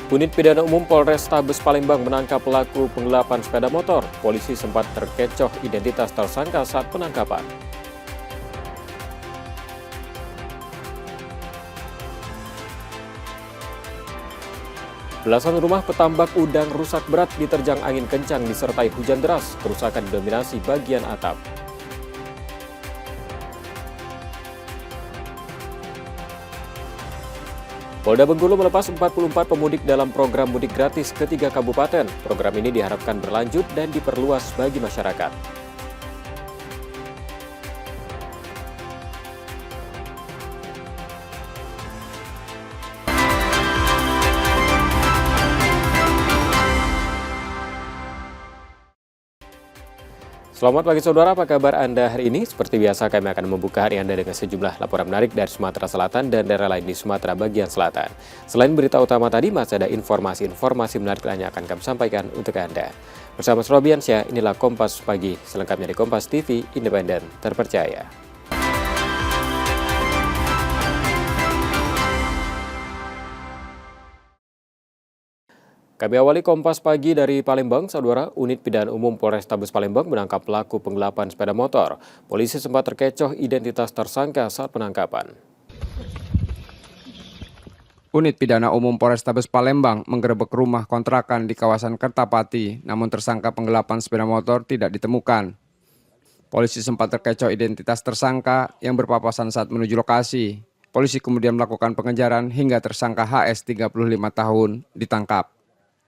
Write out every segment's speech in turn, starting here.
Unit Pidana Umum Polrestabes Palembang menangkap pelaku penggelapan sepeda motor. Polisi sempat terkecoh identitas tersangka saat penangkapan. Belasan rumah petambak udang rusak berat diterjang angin kencang disertai hujan deras. Kerusakan didominasi bagian atap. Polda Bengkulu melepas 44 pemudik dalam program mudik gratis ke 3 kabupaten. Program ini diharapkan berlanjut dan diperluas bagi masyarakat. Selamat pagi saudara, apa kabar Anda hari ini? Seperti biasa kami akan membuka hari Anda dengan sejumlah laporan menarik dari Sumatera Selatan dan daerah lain di Sumatera bagian selatan. Selain berita utama tadi, masih ada informasi-informasi menarik lainnya akan kami sampaikan untuk Anda. Bersama Srobiansyah, inilah Kompas Pagi, selengkapnya di Kompas TV, independen, terpercaya. Kami awali Kompas Pagi dari Palembang, saudara. Unit Pidana Umum Polrestabes Palembang menangkap pelaku penggelapan sepeda motor. Polisi sempat terkecoh identitas tersangka saat penangkapan. Unit Pidana Umum Polrestabes Palembang menggerebek rumah kontrakan di kawasan Kertapati, namun tersangka penggelapan sepeda motor tidak ditemukan. Polisi sempat terkecoh identitas tersangka yang berpapasan saat menuju lokasi. Polisi kemudian melakukan pengejaran hingga tersangka HS 35 tahun ditangkap.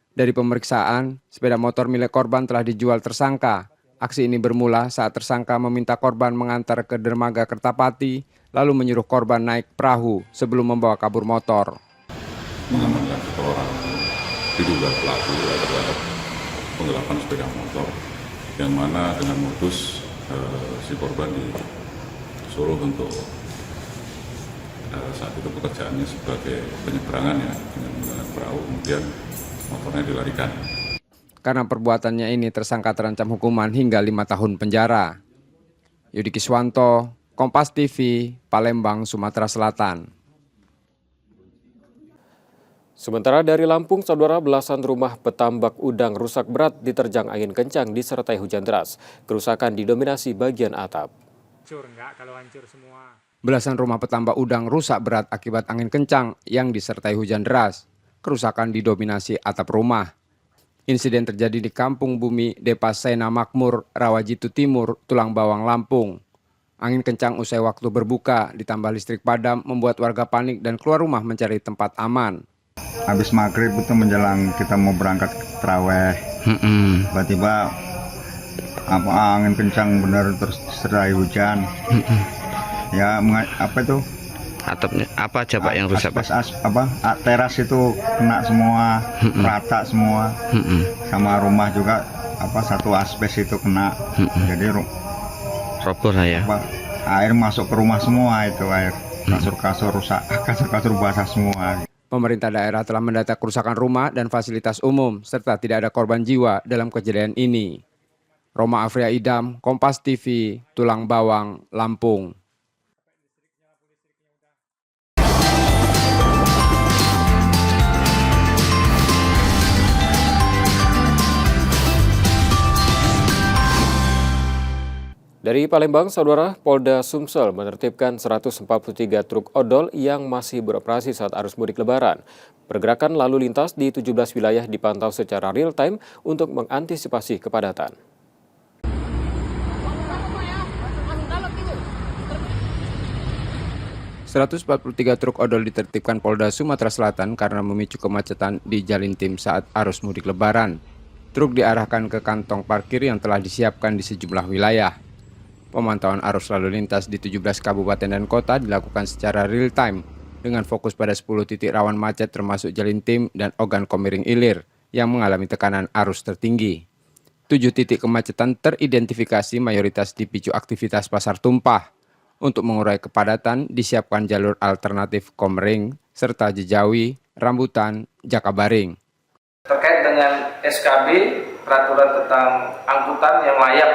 Dari pemeriksaan, sepeda motor milik korban telah dijual tersangka. Aksi ini bermula saat tersangka meminta korban mengantar ke dermaga Kertapati, lalu menyuruh korban naik perahu sebelum membawa kabur motor. Mengamankan satu orang diduga pelaku terhadap penggelapan sepeda motor, yang mana dengan modus si korban disuruh untuk saat itu pekerjaannya sebagai penyeberangan ya, dengan menggunakan perahu, kemudian motornya dilarikan. Karena perbuatannya ini tersangka terancam hukuman hingga 5 tahun penjara. Yudi Kiswanto, Kompas TV, Palembang, Sumatera Selatan. Sementara dari Lampung, saudara, belasan rumah petambak udang rusak berat diterjang angin kencang disertai hujan deras. Kerusakan didominasi bagian atap. Belasan rumah petambak udang rusak berat akibat angin kencang yang disertai hujan deras. Kerusakan didominasi atap rumah. Insiden terjadi di Kampung Bumi, Depa Sena Makmur, Rawajitu Timur, Tulang Bawang, Lampung. Angin kencang usai waktu berbuka, ditambah listrik padam, membuat warga panik dan keluar rumah mencari tempat aman. Habis maghrib itu menjelang kita mau berangkat taraweh, tiba-tiba angin kencang benar terus disertai hujan. Ya apa itu? Atapnya apa aja Pak yang rusak Pak? Teras itu kena semua, rata semua. Sama rumah juga satu asbes itu kena. Jadi roboh lah ya. Air masuk ke rumah semua itu air. Kasur-kasur rusak, kasur-kasur basah semua. Pemerintah daerah telah mendata kerusakan rumah dan fasilitas umum serta tidak ada korban jiwa dalam kejadian ini. Roma Afria Idam, Kompas TV, Tulang Bawang, Lampung. Dari Palembang, saudara, Polda Sumsel menertibkan 143 truk odol yang masih beroperasi saat arus mudik Lebaran. Pergerakan lalu lintas di 17 wilayah dipantau secara real time untuk mengantisipasi kepadatan. ...143 truk odol ditertibkan Polda Sumatera Selatan karena memicu kemacetan di Jalintim saat arus mudik Lebaran. Truk diarahkan ke kantong parkir yang telah disiapkan di sejumlah wilayah. Pemantauan arus lalu lintas di 17 kabupaten dan kota dilakukan secara real time dengan fokus pada 10 titik rawan macet termasuk Jalintim dan Ogan Komering Ilir yang mengalami tekanan arus tertinggi. 7 titik kemacetan teridentifikasi mayoritas dipicu aktivitas pasar tumpah. Untuk mengurai kepadatan disiapkan jalur alternatif Komering serta Jejawi, Rambutan, Jakabaring. Terkait dengan SKB, peraturan tentang angkutan yang layak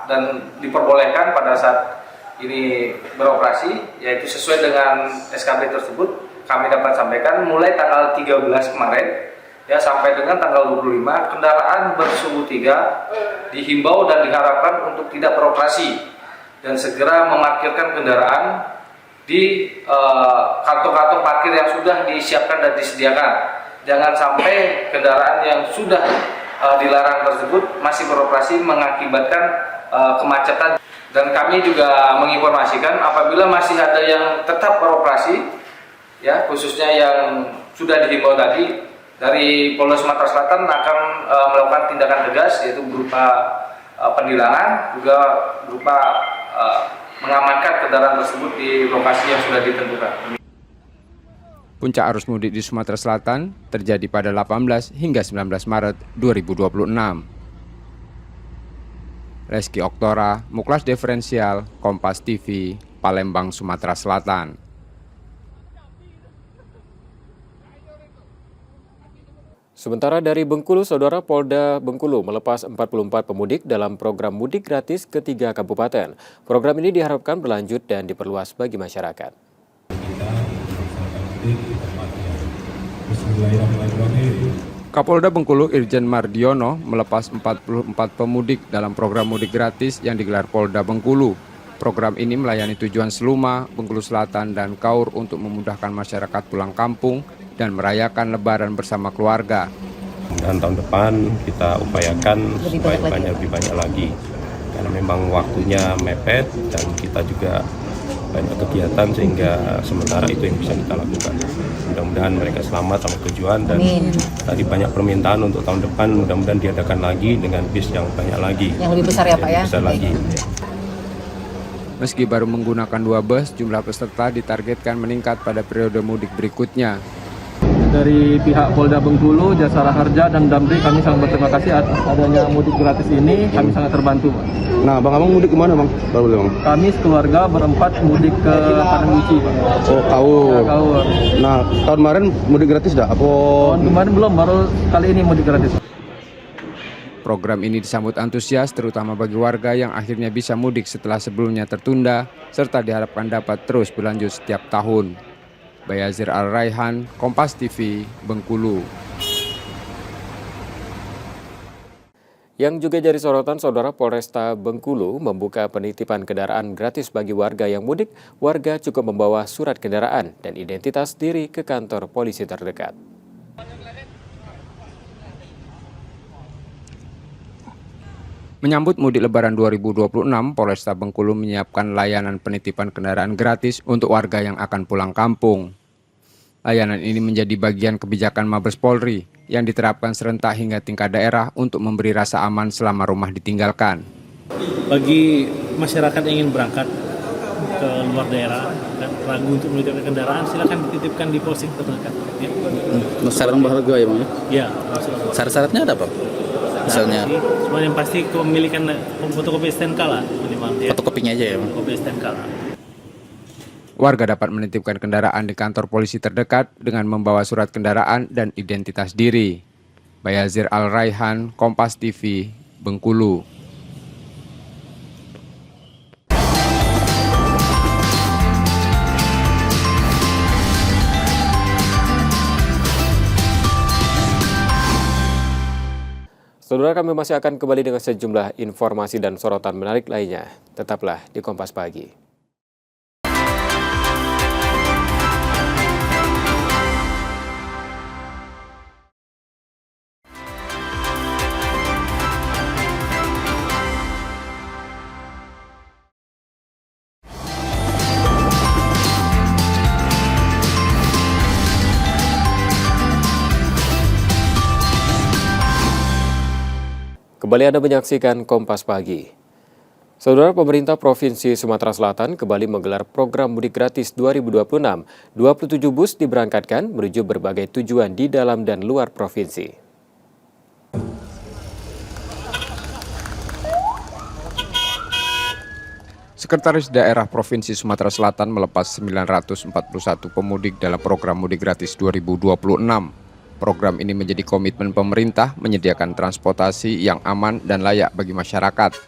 dan diperbolehkan pada saat ini beroperasi, yaitu sesuai dengan SKB tersebut kami dapat sampaikan mulai tanggal 13 kemarin ya sampai dengan tanggal 25 kendaraan bersuhu 3 dihimbau dan diharapkan untuk tidak beroperasi dan segera memarkirkan kendaraan di kantong-kantong parkir yang sudah disiapkan dan disediakan. Jangan sampai kendaraan yang sudah dilarang tersebut masih beroperasi mengakibatkan kemacetan. Dan kami juga menginformasikan apabila masih ada yang tetap beroperasi, ya khususnya yang sudah dihimbau tadi, dari Polda Sumatera Selatan akan melakukan tindakan tegas, yaitu berupa penilangan, juga berupa mengamankan kendaraan tersebut di lokasi yang sudah ditentukan. Puncak arus mudik di Sumatera Selatan terjadi pada 18 hingga 19 Maret 2026. Reski Oktora, Muklas Diferensial, Kompas TV, Palembang, Sumatera Selatan. Sementara dari Bengkulu, Saudara, Polda Bengkulu melepas 44 pemudik dalam program mudik gratis ke 3 kabupaten. Program ini diharapkan berlanjut dan diperluas bagi masyarakat. Kapolda Bengkulu Irjen Mardiono melepas 44 pemudik dalam program mudik gratis yang digelar Polda Bengkulu. Program ini melayani tujuan Seluma, Bengkulu Selatan, dan Kaur untuk memudahkan masyarakat pulang kampung dan merayakan Lebaran bersama keluarga. Dan tahun depan kita upayakan supaya lebih banyak lagi, karena memang waktunya mepet dan kita juga banyak kegiatan sehingga sementara itu yang bisa kita lakukan. Mudah-mudahan mereka selamat sampai tujuan dan tadi banyak permintaan untuk tahun depan, mudah-mudahan diadakan lagi dengan bis yang banyak lagi. Yang lebih besar ya Pak ya? Besar lagi. Meski baru menggunakan 2 bus, jumlah peserta ditargetkan meningkat pada periode mudik berikutnya. Dari pihak Polda Bengkulu, Jasara Harja, dan Damri, kami sangat berterima kasih atas adanya mudik gratis ini. Kami sangat terbantu, Pak. Nah, Abang mudik kemana, Bang? Bang? Kami sekeluarga berempat mudik ke Padangguci, Pak. Oh, Kaur. Ya, Kaur. Nah, tahun kemarin mudik gratis dah? Tahun kemarin belum, baru kali ini mudik gratis. Program ini disambut antusias terutama bagi warga yang akhirnya bisa mudik setelah sebelumnya tertunda, serta diharapkan dapat terus berlanjut setiap tahun. Bayazir Al-Raihan, Kompas TV, Bengkulu. Yang juga jadi sorotan, Saudara, Polresta Bengkulu membuka penitipan kendaraan gratis bagi warga yang mudik. Warga cukup membawa surat kendaraan dan identitas diri ke kantor polisi terdekat. Menyambut mudik Lebaran 2026, Polresta Bengkulu menyiapkan layanan penitipan kendaraan gratis untuk warga yang akan pulang kampung. Layanan ini menjadi bagian kebijakan Mabes Polri yang diterapkan serentak hingga tingkat daerah untuk memberi rasa aman selama rumah ditinggalkan. Bagi masyarakat yang ingin berangkat ke luar daerah dan ragu untuk menitipkan kendaraan, silakan dititipkan di polsek terdekat. Ya. Syarat berharga ya, Bang? Ya. Syarat-syaratnya ada apa? Misalnya cuma yang pasti kepemilikan fotokopi STNK lah minimal. Ya. Fotokopinya aja ya, Bang? Fotokopi STNK lah. Warga dapat menitipkan kendaraan di kantor polisi terdekat dengan membawa surat kendaraan dan identitas diri. Bayazir Al-Raihan, Kompas TV, Bengkulu. Saudara, kami masih akan kembali dengan sejumlah informasi dan sorotan menarik lainnya. Tetaplah di Kompas Pagi. Kembali Anda menyaksikan Kompas Pagi. Saudara, pemerintah Provinsi Sumatera Selatan kembali menggelar program mudik gratis 2026. 27 bus diberangkatkan menuju berbagai tujuan di dalam dan luar provinsi. Sekretaris Daerah Provinsi Sumatera Selatan melepas 941 pemudik dalam program mudik gratis 2026. Program ini menjadi komitmen pemerintah menyediakan transportasi yang aman dan layak bagi masyarakat.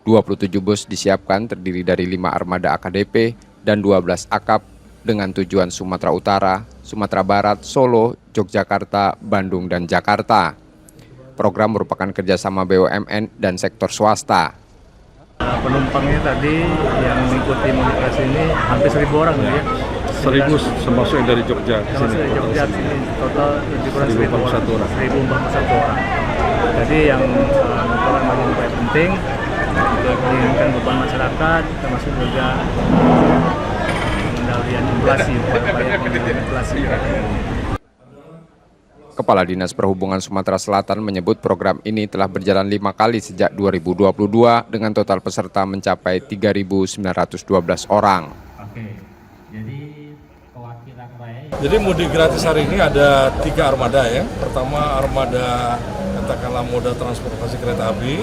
27 bus disiapkan terdiri dari 5 armada AKDP dan 12 akap dengan tujuan Sumatera Utara, Sumatera Barat, Solo, Yogyakarta, Bandung, dan Jakarta. Program merupakan kerjasama BUMN dan sektor swasta. Penumpangnya tadi yang mengikuti modifikasi ini hampir 1.000 orang ya. 1.000 termasuk yang dari Jogja ke Termasuk sini. dari Jogja sini total lebih kurang 1.041 orang. 1.041 orang. Jadi yang merupakan bagian yang penting untuk menurunkan beban masyarakat, termasuk juga pengendalian inflasi, upaya pengendalian inflasi. Kepala Dinas Perhubungan Sumatera Selatan menyebut program ini telah berjalan 5 kali sejak 2022 dengan total peserta mencapai 3.912 orang. Jadi mudik gratis hari ini ada 3 armada ya. Pertama armada katakanlah moda transportasi kereta api.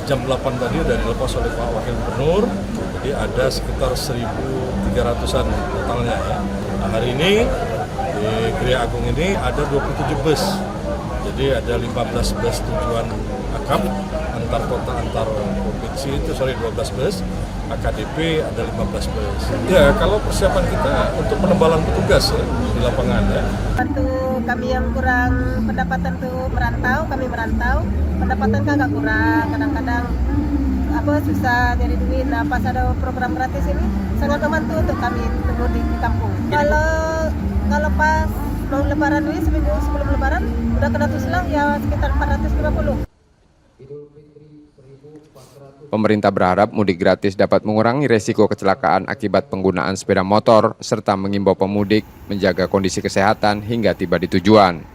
Jam 8 tadi sudah dilepas oleh Pak Wakil Gubernur. Jadi ada sekitar 1.300-an totalnya ya. Nah, hari ini di Gria Agung ini ada 27 bus. Jadi ada 15 bus tujuan akap antar kota antar provinsi itu 12 bus. AKDP ada 15 bus. Ya, kalau persiapan kita untuk penebalan petugas ya, di lapangan ya. Untuk kami yang kurang pendapatan tuh merantau, kami merantau, pendapatan kan agak kurang, kadang-kadang susah dari duit. Nah, pas ada program gratis ini sangat membantu untuk kami mudik di kampung. Kalau pas mau lebaran ini seminggu sebelum lebaran udah kena tusulang ya sekitar 450. Pemerintah berharap mudik gratis dapat mengurangi resiko kecelakaan akibat penggunaan sepeda motor serta mengimbau pemudik menjaga kondisi kesehatan hingga tiba di tujuan.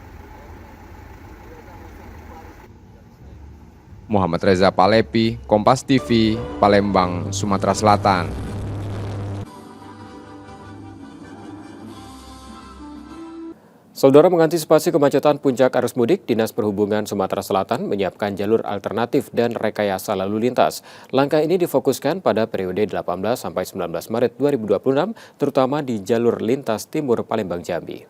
Muhammad Reza Palepi, Kompas TV, Palembang, Sumatera Selatan. Saudara, mengantisipasi kemacetan puncak arus mudik, Dinas Perhubungan Sumatera Selatan menyiapkan jalur alternatif dan rekayasa lalu lintas. Langkah ini difokuskan pada periode 18 sampai 19 Maret 2026, terutama di jalur lintas timur Palembang Jambi.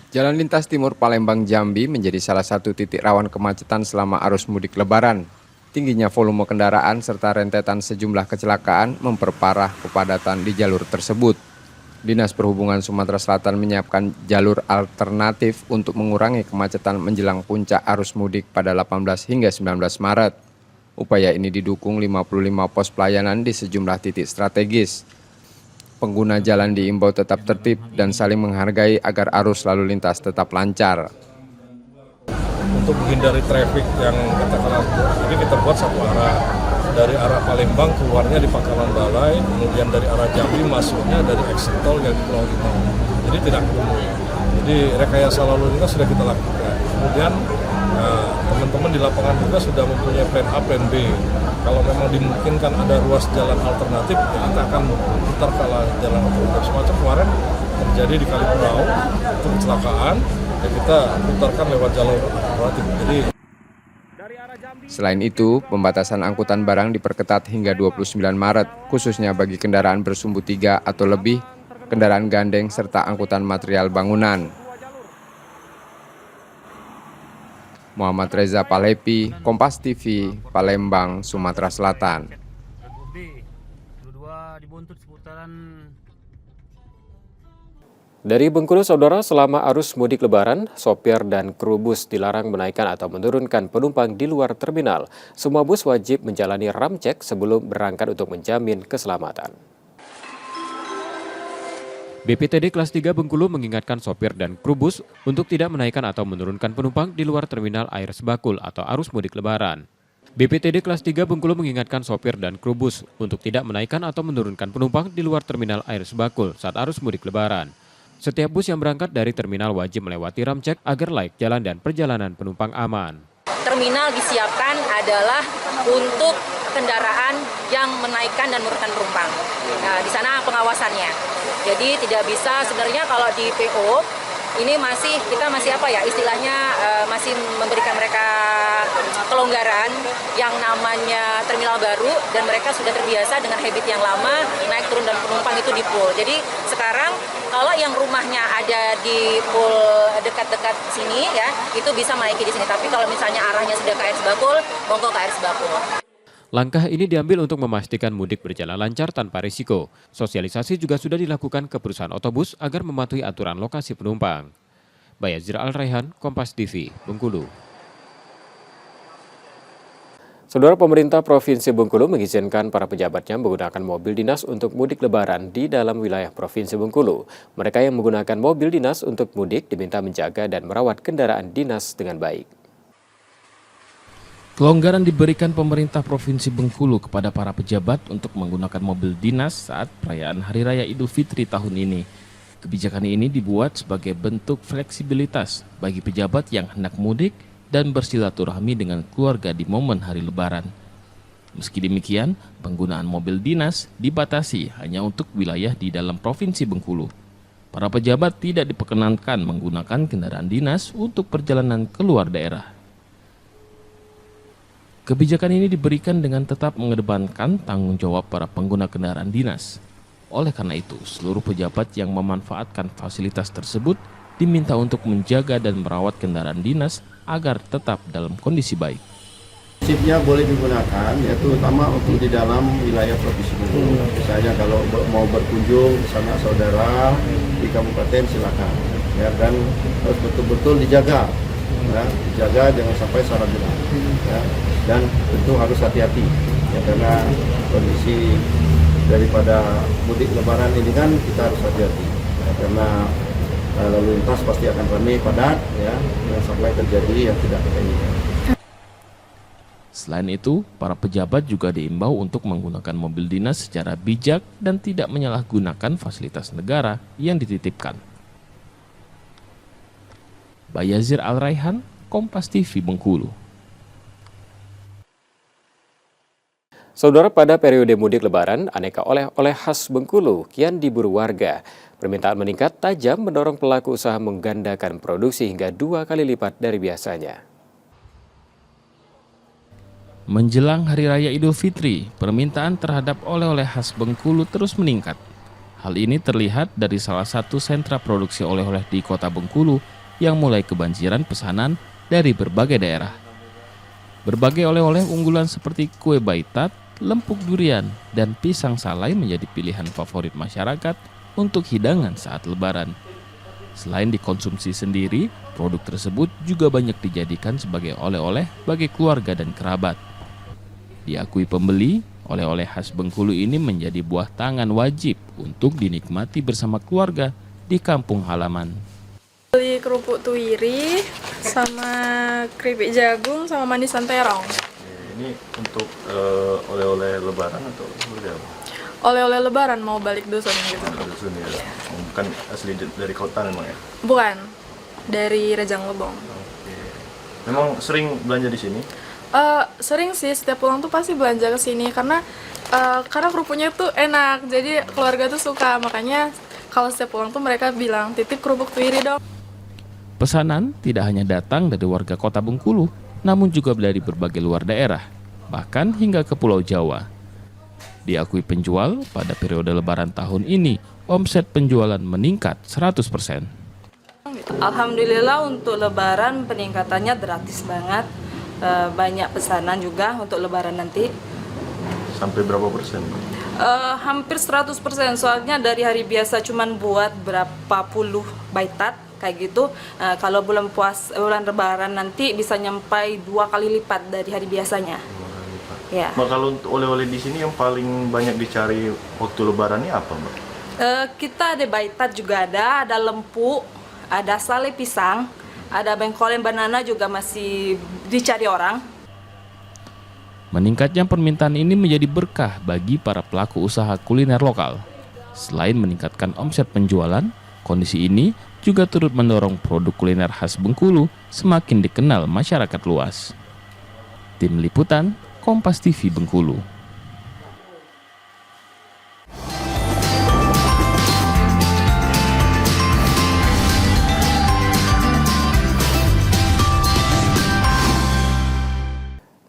Jalan lintas timur Palembang Jambi menjadi salah satu titik rawan kemacetan selama arus mudik Lebaran. Tingginya volume kendaraan serta rentetan sejumlah kecelakaan memperparah kepadatan di jalur tersebut. Dinas Perhubungan Sumatera Selatan menyiapkan jalur alternatif untuk mengurangi kemacetan menjelang puncak arus mudik pada 18 hingga 19 Maret. Upaya ini didukung 55 pos pelayanan di sejumlah titik strategis. Pengguna jalan diimbau tetap tertib dan saling menghargai agar arus lalu lintas tetap lancar. Untuk menghindari traffic yang katakanlah, jadi kita buat satu arah dari arah Palembang keluarnya di Pangkalan Balai, kemudian dari arah Jambi masuknya dari exit tol yang di Pulau Limau. Jadi tidak ketemu. Jadi rekayasa lalu lintas sudah kita lakukan. Kemudian teman-teman di lapangan juga sudah mempunyai plan A, plan B. Kalau memang dimungkinkan ada ruas jalan alternatif, ya kita akan putar ke jalan alternatif. Semacam kemarin terjadi di Kalipurau, itu kecelakaan, ya kita putarkan lewat jalur alternatif. Jadi selain itu, pembatasan angkutan barang diperketat hingga 29 Maret, khususnya bagi kendaraan bersumbu 3 atau lebih, kendaraan gandeng, serta angkutan material bangunan. Muhammad Reza Palepi, Kompas TV, Palembang, Sumatera Selatan. Dari Bengkulu, saudara, selama arus mudik Lebaran, sopir dan kru bus dilarang menaikkan atau menurunkan penumpang di luar terminal. Semua bus wajib menjalani ram cek sebelum berangkat untuk menjamin keselamatan. BPTD kelas 3 Bengkulu mengingatkan sopir dan kru bus untuk tidak menaikkan atau menurunkan penumpang di luar terminal air Sebakul atau arus mudik Lebaran. BPTD kelas 3 Bengkulu mengingatkan sopir dan kru bus untuk tidak menaikkan atau menurunkan penumpang di luar terminal air Sebakul saat arus mudik Lebaran. Setiap bus yang berangkat dari terminal wajib melewati ram cek agar layak jalan dan perjalanan penumpang aman. Terminal disiapkan adalah untuk kendaraan yang menaikkan dan menurunkan penumpang. Nah, di sana pengawasannya. Jadi tidak bisa sebenarnya kalau di PO ini kita masih istilahnya masih memberikan mereka kelonggaran yang namanya terminal baru, dan mereka sudah terbiasa dengan habit yang lama, naik turun dan penumpang itu di pool. Jadi sekarang kalau yang rumahnya ada di pool dekat-dekat sini ya, itu bisa naiki di sini. Tapi kalau misalnya arahnya sudah ke AS Bakul, monggo ke AS Bakul. Langkah ini diambil untuk memastikan mudik berjalan lancar tanpa risiko. Sosialisasi juga sudah dilakukan ke perusahaan otobus agar mematuhi aturan lokasi penumpang. Bayazir Al-Raihan, Kompas TV, Bengkulu. Saudara, pemerintah Provinsi Bengkulu mengizinkan para pejabatnya menggunakan mobil dinas untuk mudik lebaran di dalam wilayah Provinsi Bengkulu. Mereka yang menggunakan mobil dinas untuk mudik diminta menjaga dan merawat kendaraan dinas dengan baik. Kelonggaran diberikan pemerintah Provinsi Bengkulu kepada para pejabat untuk menggunakan mobil dinas saat perayaan Hari Raya Idul Fitri tahun ini. Kebijakan ini dibuat sebagai bentuk fleksibilitas bagi pejabat yang hendak mudik dan bersilaturahmi dengan keluarga di momen hari Lebaran. Meski demikian, penggunaan mobil dinas dibatasi hanya untuk wilayah di dalam Provinsi Bengkulu. Para pejabat tidak diperkenankan menggunakan kendaraan dinas untuk perjalanan keluar daerah. Kebijakan ini diberikan dengan tetap mengedepankan tanggung jawab para pengguna kendaraan dinas. Oleh karena itu, seluruh pejabat yang memanfaatkan fasilitas tersebut diminta untuk menjaga dan merawat kendaraan dinas agar tetap dalam kondisi baik. Prinsipnya boleh digunakan, yaitu terutama untuk di dalam wilayah Provinsi Bengkulu. Misalnya kalau mau berkunjung ke sana saudara di kabupaten silakan. Ya, dan harus betul-betul dijaga. Ya, dijaga jangan sampai salah guna. Ya, dan tentu harus hati-hati. Ya, karena kondisi daripada mudik lebaran ini kan kita harus hati-hati. Ya, karena lalu lintas pasti akan ramai padat, ya, jangan sampai terjadi yang tidak kita inginkan. Selain itu, para pejabat juga diimbau untuk menggunakan mobil dinas secara bijak dan tidak menyalahgunakan fasilitas negara yang dititipkan. Bayazir Al-Raihan, Kompas TV Bengkulu. Saudara, pada periode mudik lebaran, aneka oleh-oleh khas Bengkulu kian diburu warga. Permintaan meningkat tajam mendorong pelaku usaha menggandakan produksi hingga 2 kali lipat dari biasanya. Menjelang Hari Raya Idul Fitri, permintaan terhadap oleh-oleh khas Bengkulu terus meningkat. Hal ini terlihat dari salah satu sentra produksi oleh-oleh di kota Bengkulu yang mulai kebanjiran pesanan dari berbagai daerah. Berbagai oleh-oleh unggulan seperti kue baitat, lempuk durian, dan pisang salai menjadi pilihan favorit masyarakat untuk hidangan saat Lebaran. Selain dikonsumsi sendiri, produk tersebut juga banyak dijadikan sebagai oleh-oleh bagi keluarga dan kerabat. Diakui pembeli, oleh-oleh khas Bengkulu ini menjadi buah tangan wajib untuk dinikmati bersama keluarga di kampung halaman. Beli kerupuk tuiri, sama keripik jagung, sama manisan terong. Ini untuk oleh-oleh lebaran atau seperti apa? Oleh-oleh lebaran mau balik dusun gitu. Dusun ya. Bukan asli dari kota memang ya? Bukan, dari Rejang Lebong. Oke. Memang sering belanja di sini? Sering sih, setiap pulang tuh pasti belanja ke sini karena kerupuknya tuh enak. Jadi keluarga tuh suka, makanya kalau setiap pulang tuh mereka bilang titip kerupuk tuiri dong. Pesanan tidak hanya datang dari warga kota Bengkulu, namun juga dari berbagai luar daerah, bahkan hingga ke Pulau Jawa. Diakui penjual, pada periode Lebaran tahun ini, omset penjualan meningkat 100%. Alhamdulillah untuk Lebaran peningkatannya gratis banget, banyak pesanan juga untuk Lebaran nanti. Sampai berapa persen? Hampir 100%, soalnya dari hari biasa cuman buat berapa puluh baitat kayak gitu. Kalau bulan Lebaran nanti bisa nyampai 2 kali lipat dari hari biasanya. Ya. Mbak, kalau untuk oleh-oleh di sini yang paling banyak dicari waktu Lebaran ini apa, Mbak? Kita ada baitat juga ada lempuk, ada sale pisang, ada bengkolen banana juga masih dicari orang. Meningkatnya permintaan ini menjadi berkah bagi para pelaku usaha kuliner lokal. Selain meningkatkan omset penjualan, kondisi ini juga turut mendorong produk kuliner khas Bengkulu semakin dikenal masyarakat luas. Tim Liputan, Kompas TV Bengkulu.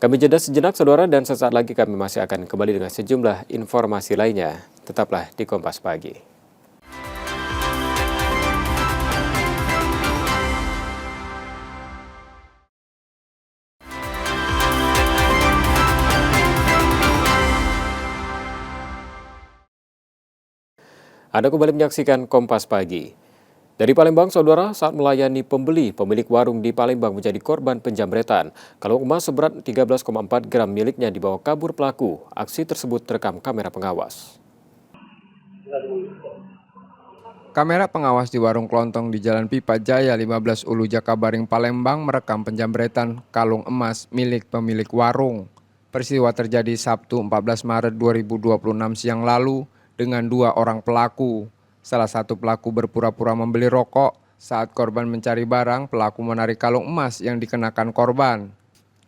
Kami jeda sejenak, saudara, dan sesaat lagi kami masih akan kembali dengan sejumlah informasi lainnya. Tetaplah di Kompas Pagi. Anda kembali menyaksikan Kompas Pagi. Dari Palembang, saudara, saat melayani pembeli, pemilik warung di Palembang menjadi korban penjamretan. Kalung emas seberat 13,4 gram miliknya dibawa kabur pelaku. Aksi tersebut terekam kamera pengawas. Kamera pengawas di warung kelontong di Jalan Pipa Jaya 15 Ulu Jakabaring, Palembang merekam penjamretan kalung emas milik pemilik warung. Peristiwa terjadi Sabtu 14 Maret 2026 siang lalu dengan 2 orang pelaku. Salah satu pelaku berpura-pura membeli rokok. Saat korban mencari barang, pelaku menarik kalung emas yang dikenakan korban.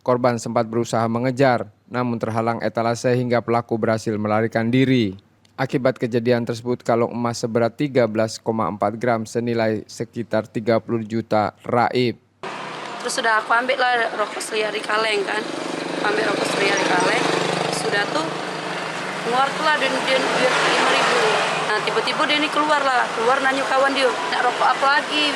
Korban sempat berusaha mengejar, namun terhalang etalase hingga pelaku berhasil melarikan diri. Akibat kejadian tersebut, kalung emas seberat 13,4 gram senilai sekitar 30 juta raib. Terus sudah aku ambil lah rokok seliari kaleng kan. Ambil rokok seliari kaleng. Sudah tuh keluar lah dia 5.000. Nah tiba-tiba dia ini keluar nanya kawan dia, nak rokok apa lagi?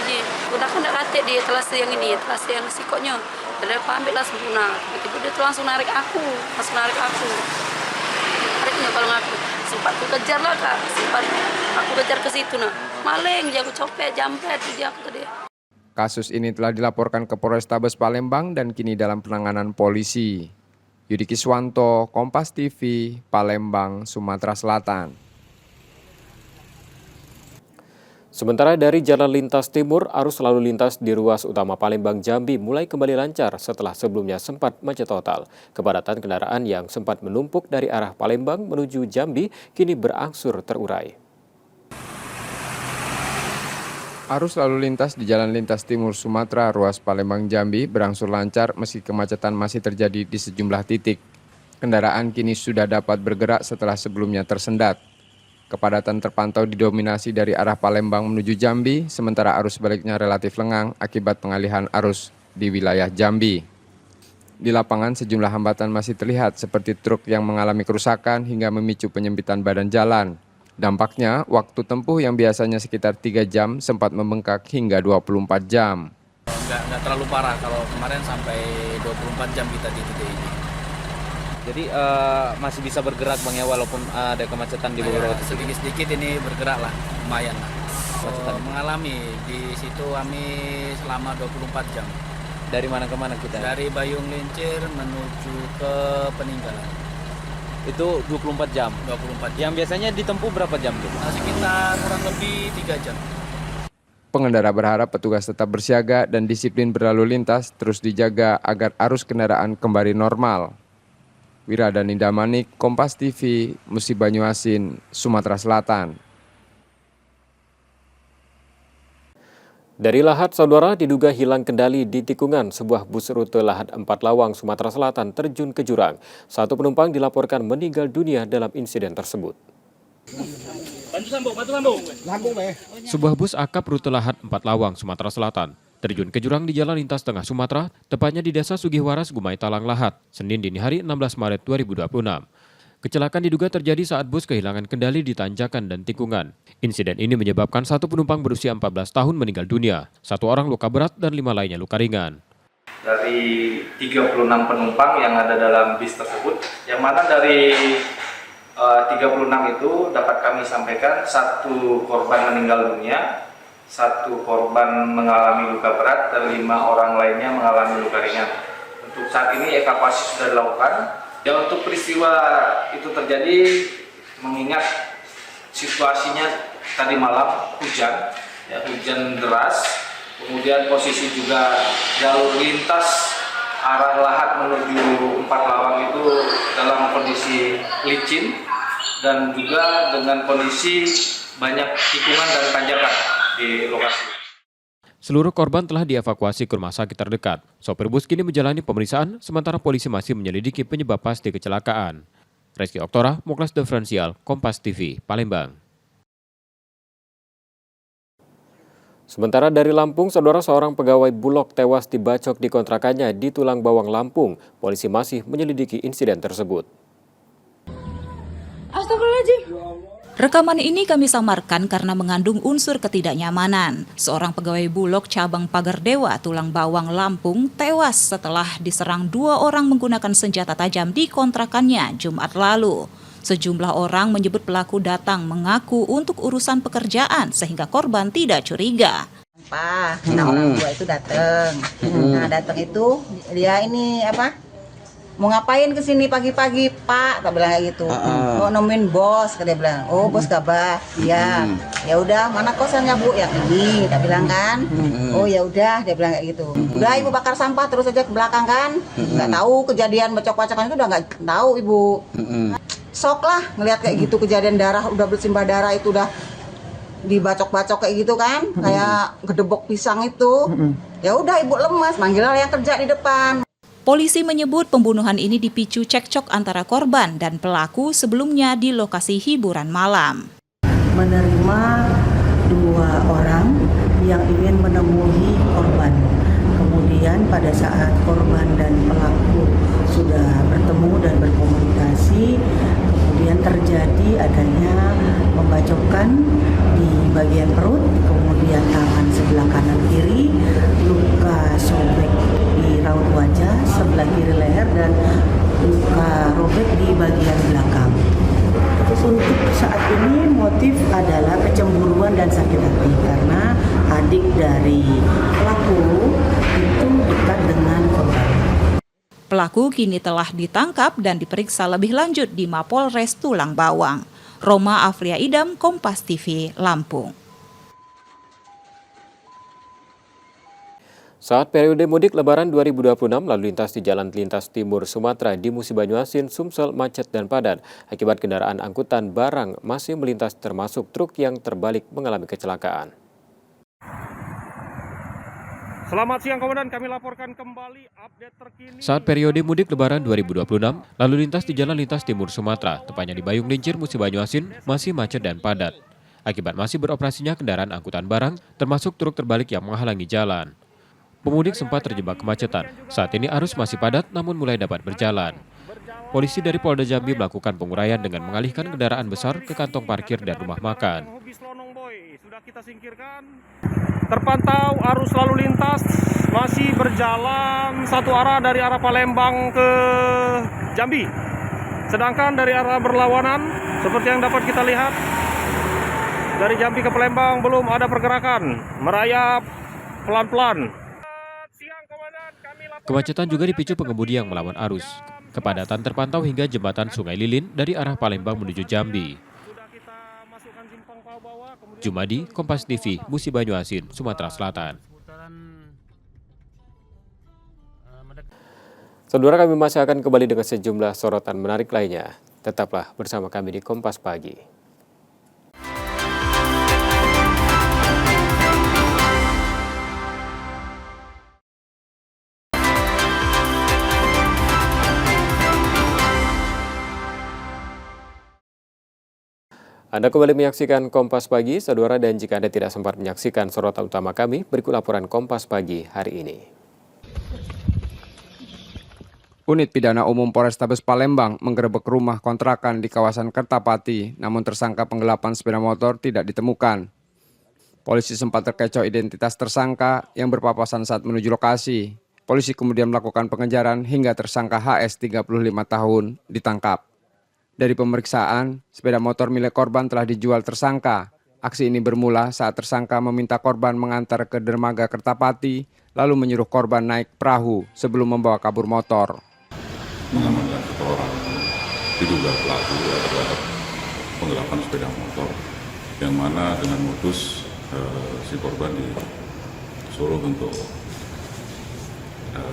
Udah aku nak katek dia telase yang ini, telase yang sikoknya. Jadi aku ambil lah sempurna. Tiba-tiba dia tuh langsung narik aku. Nariknya kalau aku. Sempat aku kejar lah kak, aku kejar ke situ nah. Maling, aku copet, jampet, dia aku tadi. Kasus ini telah dilaporkan ke Polrestabes Palembang dan kini dalam penanganan polisi. Yudi Kiswanto, Kompas TV, Palembang, Sumatera Selatan. Sementara dari Jalan Lintas Timur, arus lalu lintas di ruas utama Palembang Jambi mulai kembali lancar setelah sebelumnya sempat macet total. Kepadatan kendaraan yang sempat menumpuk dari arah Palembang menuju Jambi kini berangsur terurai. Arus lalu lintas di Jalan Lintas Timur Sumatera, ruas Palembang Jambi berangsur lancar meski kemacetan masih terjadi di sejumlah titik. Kendaraan kini sudah dapat bergerak setelah sebelumnya tersendat. Kepadatan terpantau didominasi dari arah Palembang menuju Jambi, sementara arus baliknya relatif lengang akibat pengalihan arus di wilayah Jambi. Di lapangan sejumlah hambatan masih terlihat seperti truk yang mengalami kerusakan hingga memicu penyempitan badan jalan. Dampaknya, waktu tempuh yang biasanya sekitar 3 jam sempat membengkak hingga 24 jam. Nggak terlalu parah, kalau kemarin sampai 24 jam kita di titik ini. Jadi masih bisa bergerak Bang ya walaupun ada kemacetan di beberapa titik. Sedikit-sedikit ini bergerak lah, lumayan lah. Mengalami di situ kami selama 24 jam. Dari mana ke mana kita? Dari Bayung Lincir menuju ke Peninggalan. Itu 24 jam? 24 jam. Yang biasanya ditempuh berapa jam tuh? Sekitar kurang lebih 3 jam. Pengendara berharap petugas tetap bersiaga dan disiplin berlalu lintas terus dijaga agar arus kendaraan kembali normal. Wiradani Damanik, Kompas TV, Musi Banyuasin, Sumatera Selatan. Dari Lahat, saudara, diduga hilang kendali di tikungan sebuah bus rute Lahat 4 Lawang, Sumatera Selatan terjun ke jurang. 1 penumpang dilaporkan meninggal dunia dalam insiden tersebut. Sebuah bus akap rute Lahat 4 Lawang, Sumatera Selatan terjun ke jurang di Jalan Lintas Tengah Sumatera, tepatnya di Desa Sugihwaras, Gumai Talang, Lahat, Senin dini hari 16 Maret 2026. Kecelakaan diduga terjadi saat bus kehilangan kendali di tanjakan dan tikungan. Insiden ini menyebabkan 1 penumpang berusia 14 tahun meninggal dunia, 1 orang luka berat dan 5 lainnya luka ringan. Dari 36 penumpang yang ada dalam bis tersebut, yang mana dari 36 itu dapat kami sampaikan 1 korban meninggal dunia, 1 korban mengalami luka berat dan 5 orang lainnya mengalami luka ringan. Untuk saat ini evakuasi sudah dilakukan. Ya, untuk peristiwa itu terjadi mengingat situasinya tadi malam hujan, ya, hujan deras. Kemudian posisi juga jalur lintas arah Lahat menuju 4 Lawang itu dalam kondisi licin dan juga dengan kondisi banyak tikungan dan tanjakan di lokasi. Seluruh korban telah dievakuasi ke rumah sakit terdekat. Sopir bus kini menjalani pemeriksaan, sementara polisi masih menyelidiki penyebab pasti kecelakaan. Reski Oktora, Moklas Diferensial, Kompas TV, Palembang. Sementara dari Lampung, saudara, seorang pegawai Bulog tewas dibacok di kontrakannya di Tulang Bawang, Lampung. Polisi masih menyelidiki insiden tersebut. Astagfirullahaladzim. Rekaman ini kami samarkan karena mengandung unsur ketidaknyamanan. Seorang pegawai Bulog cabang Pagardewa, Tulang Bawang, Lampung tewas setelah diserang 2 orang menggunakan senjata tajam di kontrakannya Jumat lalu. Sejumlah orang menyebut pelaku datang mengaku untuk urusan pekerjaan sehingga korban tidak curiga. Orang tua itu datang. Nah, datang itu dia ini mau ngapain ke sini pagi-pagi, Pak? Tak bilang kayak gitu. Mau nemuin bos, dia bilang. Oh, bos Gabah. Iya. Ya udah, mana kosannya, Bu? Ya ini, tak bilang kan. Oh, ya udah, dia bilang kayak gitu. Udah Ibu bakar sampah terus aja ke belakang kan. Nggak tahu kejadian bacok-bacokan itu udah nggak tahu Ibu. Sok lah ngelihat kayak gitu kejadian darah udah bersimbah darah itu udah dibacok-bacok kayak gitu kan, kayak gedebok pisang itu. Ya udah Ibu lemas, manggillah yang kerja di depan. Polisi menyebut pembunuhan ini dipicu cekcok antara korban dan pelaku sebelumnya di lokasi hiburan malam. Menerima 2 orang yang ingin menemui korban. Kemudian pada saat korban dan pelaku sudah bertemu dan berkomunikasi, kemudian terjadi adanya pembacokkan di bagian perut, kemudian tangan sebelah kanan kiri, luka sobek di raut wajah sebelah kiri leher dan luka robek di bagian belakang. Untuk saat ini motif adalah kecemburuan dan sakit hati karena adik dari pelaku itu dekat dengan korban. Pelaku kini telah ditangkap dan diperiksa lebih lanjut di Mapolres Tulang Bawang. Roma Afria Idam, Kompas TV, Lampung. Saat periode mudik Lebaran 2026, lalu lintas di Jalan Lintas Timur Sumatera di Musi Banyuasin, Sumsel macet dan padat. Akibat kendaraan angkutan barang masih melintas termasuk truk yang terbalik mengalami kecelakaan. Selamat siang Komandan, kami laporkan kembali update terkini. Saat periode mudik Lebaran 2026, lalu lintas di Jalan Lintas Timur Sumatera, tepatnya di Bayung Lincir, Musi Banyuasin, masih macet dan padat. Akibat masih beroperasinya kendaraan angkutan barang, termasuk truk terbalik yang menghalangi jalan. Pemudik sempat terjebak kemacetan. Saat ini arus masih padat namun mulai dapat berjalan. Polisi dari Polda Jambi melakukan penguraian dengan mengalihkan kendaraan besar ke kantong parkir dan rumah makan. Terpantau arus lalu lintas masih berjalan satu arah dari arah Palembang ke Jambi. Sedangkan dari arah berlawanan seperti yang dapat kita lihat dari Jambi ke Palembang belum ada pergerakan, merayap pelan-pelan. Kemacetan juga dipicu pengemudi yang melawan arus. Kepadatan terpantau hingga jembatan Sungai Lilin dari arah Palembang menuju Jambi. Jumadi, Kompas TV, Musi Banyuasin, Sumatera Selatan. Saudara, kami masih akan kembali dengan sejumlah sorotan menarik lainnya. Tetaplah bersama kami di Kompas Pagi. Anda kembali menyaksikan Kompas Pagi, saudara, dan jika Anda tidak sempat menyaksikan sorotan utama kami, berikut laporan Kompas Pagi hari ini. Unit Pidana Umum Polrestabes Palembang menggerebek rumah kontrakan di kawasan Kertapati, namun tersangka penggelapan sepeda motor tidak ditemukan. Polisi sempat terkecoh identitas tersangka yang berpapasan saat menuju lokasi. Polisi kemudian melakukan pengejaran hingga tersangka HS 35 tahun ditangkap. Dari pemeriksaan, sepeda motor milik korban telah dijual tersangka. Aksi ini bermula saat tersangka meminta korban mengantar ke dermaga Kertapati, lalu menyuruh korban naik perahu sebelum membawa kabur motor. Mengamankan seseorang diduga pelaku terhadap penggelapan sepeda motor, yang mana dengan modus si korban disuruh untuk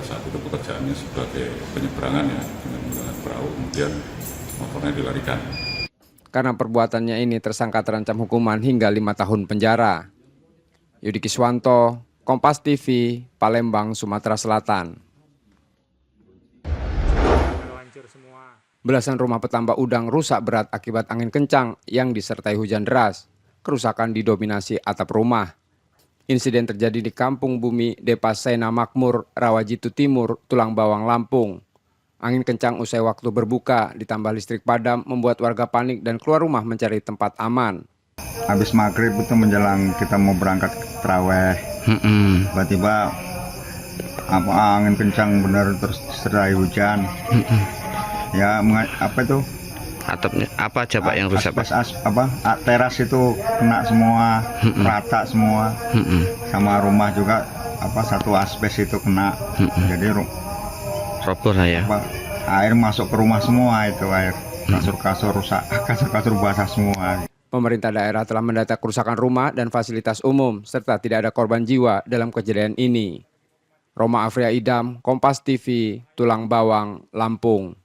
saat itu pekerjaannya sebagai penyeberangan ya dengan menggunakan perahu, kemudian motornya dilarikan. Karena perbuatannya ini tersangka terancam hukuman hingga 5 tahun penjara. Yudi Kiswanto, Kompas TV, Palembang, Sumatera Selatan. Belasan rumah petambak udang rusak berat akibat angin kencang yang disertai hujan deras. Kerusakan didominasi atap rumah. Insiden terjadi di Kampung Bumi, Depa Sena Makmur, Rawajitu Timur, Tulang Bawang, Lampung. Angin kencang usai waktu berbuka, ditambah listrik padam, membuat warga panik dan keluar rumah mencari tempat aman. Habis maghrib itu menjelang kita mau berangkat terawih, tiba-tiba angin kencang benar, terus disertai hujan. Ya apa itu? Atapnya apa aja Pak yang rusak? Teras itu kena semua, rata semua. Sama rumah juga satu asbes itu kena. Jadi roboh lah ya. Air masuk ke rumah semua itu air. Kasur-kasur rusak, kasur-kasur basah semua. Pemerintah daerah telah mendata kerusakan rumah dan fasilitas umum serta tidak ada korban jiwa dalam kejadian ini. Roma Afria Idam, Kompas TV, Tulang Bawang, Lampung.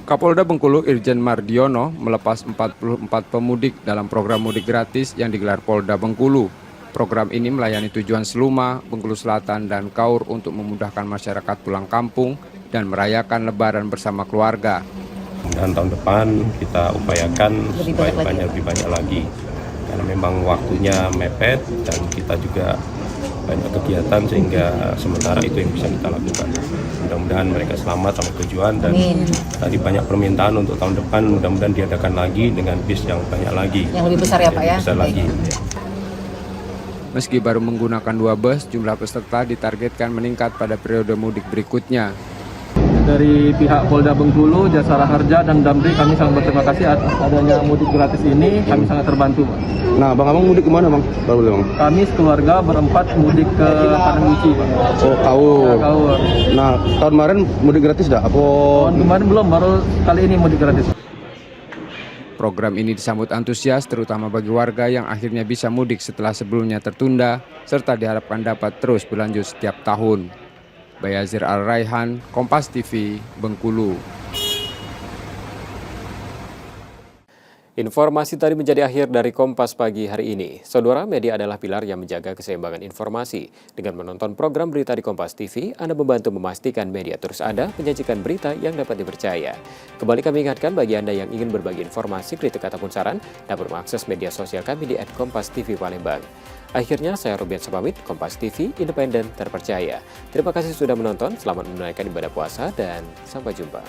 Kapolda Bengkulu Irjen Mardiono melepas 44 pemudik dalam program mudik gratis yang digelar Polda Bengkulu. Program ini melayani tujuan Seluma, Bengkulu Selatan, dan Kaur untuk memudahkan masyarakat pulang kampung dan merayakan Lebaran bersama keluarga. Dan tahun depan kita upayakan supaya lebih banyak lagi. Karena memang waktunya mepet dan kita juga banyak kegiatan sehingga sementara itu yang bisa kita lakukan. Mudah-mudahan mereka selamat sampai tujuan dan tadi banyak permintaan untuk tahun depan, mudah-mudahan diadakan lagi dengan bis yang banyak lagi. Yang lebih besar ya Pak ya? Besar lagi. Meski baru menggunakan 2 bus, jumlah peserta ditargetkan meningkat pada periode mudik berikutnya. Dari pihak Polda Bengkulu, Jasara Harja, dan Damri kami sangat berterima kasih atas adanya mudik gratis ini. Kami sangat terbantu. Nah, Abang Mudik kemana Bang? Bang? Kami sekeluarga berempat mudik ke Padangguci, Pak. Oh, Kaur. Kaur. Nah, tahun kemarin mudik gratis dah? Tahun kemarin belum, baru kali ini mudik gratis. Program ini disambut antusias terutama bagi warga yang akhirnya bisa mudik setelah sebelumnya tertunda, serta diharapkan dapat terus berlanjut setiap tahun. Bayazir Al-Raihan, Kompas TV, Bengkulu. Informasi tadi menjadi akhir dari Kompas Pagi hari ini. Saudara, media adalah pilar yang menjaga keseimbangan informasi. Dengan menonton program berita di Kompas TV, Anda membantu memastikan media terus ada menyajikan berita yang dapat dipercaya. Kembali kami ingatkan bagi Anda yang ingin berbagi informasi, kritik ataupun saran, dapat mengakses media sosial kami di @kompas.tv Palembang. Akhirnya saya Rubian pamit, Kompas TV, independen, terpercaya. Terima kasih sudah menonton, selamat menunaikan ibadah puasa, dan sampai jumpa.